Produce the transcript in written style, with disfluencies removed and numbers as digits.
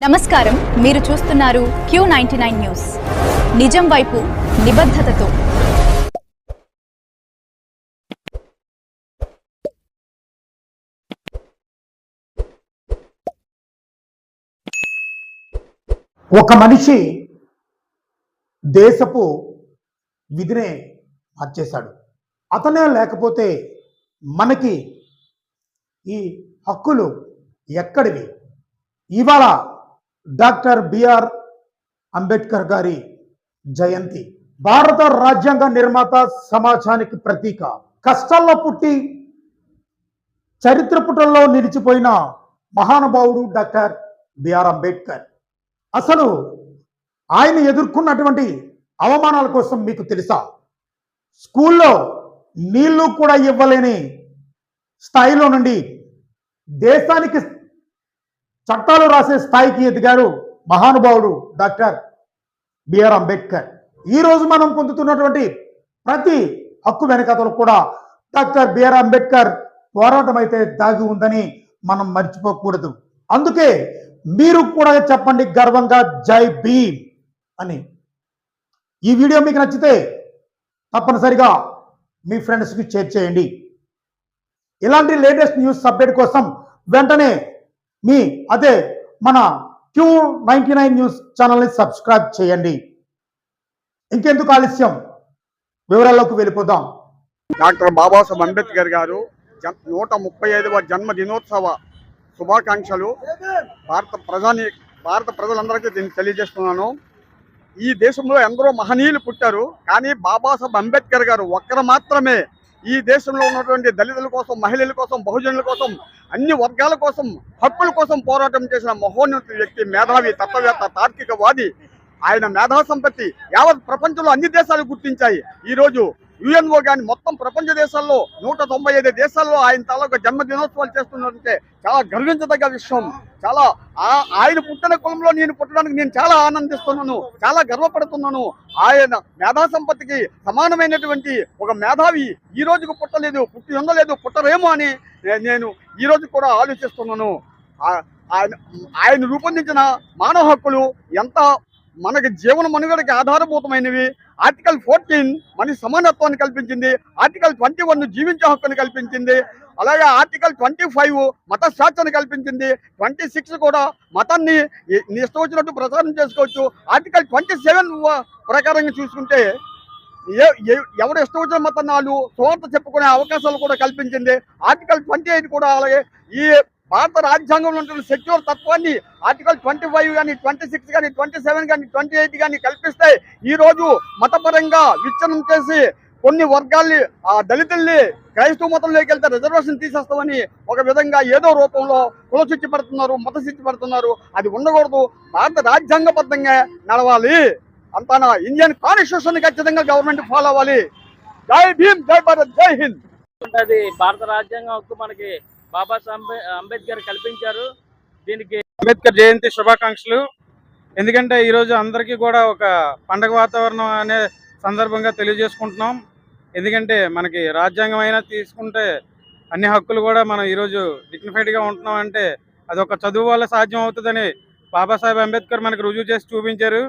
నమస్కారం, మీరు చూస్తున్నారు Q99 న్యూస్. నిజం వైపు నిబద్ధతతో. ఒక మనిషి దేశపు విధినే మార్చేశాడు. అతనే లేకపోతే మనకి ఈ హక్కులు ఎక్కడివి? ఇవాళ డాక్టర్ బిఆర్ అంబేద్కర్ గారి జయంతి. భారత రాజ్యాంగ నిర్మాత, సమాజానికి ప్రతీక. కష్టాల్లో పుట్టి చరిత్ర పుటల్లో నిలిచిపోయిన మహానుభావుడు డాక్టర్ బిఆర్ అంబేద్కర్. అసలు ఆయన ఎదుర్కొన్నటువంటి అవమానాల కోసం మీకు తెలుసా? స్కూల్లో నీళ్లు కూడా ఇవ్వలేని స్థాయిలో నుండి దేశానికి చట్టాలు రాసే స్థాయికి ఎదిగారు మహానుభావుడు డాక్టర్ బిఆర్ అంబేద్కర్. ఈరోజు మనం పొందుతున్నటువంటి ప్రతి హక్కు వెనకతలు కూడా డాక్టర్ బిఆర్ అంబేద్కర్ పోరాటం అయితే దాగి ఉందని మనం మర్చిపోకూడదు. అందుకే మీరు కూడా చెప్పండి గర్వంగా, జై భీమ్ అని. ఈ వీడియో మీకు నచ్చితే తప్పనిసరిగా మీ ఫ్రెండ్స్కి షేర్ చేయండి. ఇలాంటి లేటెస్ట్ న్యూస్ అప్డేట్ కోసం వెంటనే మన Q99 న్యూస్ ఛానల్ని సబ్స్క్రైబ్ చేయండి. ఇంకెందుకు ఆలస్యం, వివరాల్లోకి వెళ్ళిపోదాం. డాక్టర్ బాబాసాహెబ్ అంబేద్కర్ గారు 135వ జన్మ దినోత్సవ శుభాకాంక్షలు భారత ప్రజలందరికీ దీన్ని తెలియజేస్తున్నాను. ఈ దేశంలో ఎందరో మహనీయులు పుట్టారు, కానీ బాబాసాహెబ్ అంబేద్కర్ గారు ఒక్కరు మాత్రమే ఈ దేశంలో ఉన్నటువంటి దళితుల కోసం, మహిళల కోసం, బహుజనుల కోసం, అన్ని వర్గాల కోసం, హక్కుల కోసం పోరాటం చేసిన మహోన్నత వ్యక్తి, మేధావి, తత్వవేత్త, తార్కికవాది. ఆయన మేధా సంపత్తి యావత్ ప్రపంచంలో అన్ని దేశాలు గుర్తించాయి. ఈరోజు యుఎన్ఓ కానీ మొత్తం ప్రపంచ దేశాల్లో 195 దేశాల్లో ఆయన తాలూకా జన్మదినోత్సవాలు చేస్తున్నారంటే చాలా గర్వించదగ్గ విషయం. ఆయన పుట్టిన కులంలో నేను పుట్టడానికి నేను చాలా ఆనందిస్తున్నాను, చాలా గర్వపడుతున్నాను. ఆయన మేధా సంపత్తికి సమానమైనటువంటి ఒక మేధావి ఈ రోజుకు పుట్టలేదు, పుట్టి ఉండలేదు, పుట్టరేమో అని నేను ఈ రోజు కూడా ఆలోచిస్తున్నాను. ఆయన రూపొందించిన మానవ హక్కులు ఎంత మనకి జీవన మనుగడకి ఆధారభూతమైనవి. ఆర్టికల్ 14 మనిషి సమానత్వాన్ని కల్పించింది. ఆర్టికల్ 21 జీవించే హక్కుని కల్పించింది. అలాగే ఆర్టికల్ 25 మత స్వేచ్ఛను కల్పించింది. 26 కూడా మతాన్ని ఇష్టం వచ్చినట్టు ప్రచారం చేసుకోవచ్చు. ఆర్టికల్ 27 ప్రకారంగా చూసుకుంటే ఎవరు ఇష్టం వచ్చిన మతాన్ని వాళ్ళు స్వార్థ చెప్పుకునే అవకాశాలు కూడా కల్పించింది. ఆర్టికల్ 28 కూడా అలాగే ఈ భారత రాజ్యాంగంలో ఉంటున్న సెక్యూర్ తత్వాన్ని ఆర్టికల్ 25 కానీ, 26 కానీ, 27 కానీ, 28 కానీ కల్పిస్తే ఈరోజు మతపరంగా విచ్ఛిన్నం చేసి కొన్ని వర్గాల్ని, దళితుల్ని క్రైస్తవ మతంలోకి వెళ్తే రిజర్వేషన్ తీసేస్తామని ఒక విధంగా ఏదో రూపంలో కులశిక్ష పడుతున్నారు, మత శిక్ష పడుతున్నారు. అది ఉండకూడదు. భారత రాజ్యాంగబద్ధంగా నడవాలి. అంతా ఇండియన్ కాన్స్టిట్యూషన్ ఖచ్చితంగా గవర్నమెంట్ ఫాలో అవ్వాలి. జై భీమ్, జై భారత్, జై హింద్. అది భారత రాజ్యాంగం హక్కు మనకి బాబాసాహెబ్ అంబేద్కర్ కల్పించారు. దీనికి అంబేద్కర్ జయంతి శుభాకాంక్షలు. ఎందుకంటే ఈరోజు అందరికీ కూడా ఒక పండగ వాతావరణం అనే సందర్భంగా తెలియజేసుకుంటున్నాం. ఎందుకంటే మనకి రాజ్యాంగం అయినా తీసుకుంటే అన్ని హక్కులు కూడా మనం ఈరోజు డిగ్నిఫైడ్గా ఉంటున్నాం అంటే అది ఒక చదువు వల్ల సాధ్యం అవుతుందని బాబాసాహెబ్ అంబేద్కర్ మనకు రుజువు చేసి చూపించారు.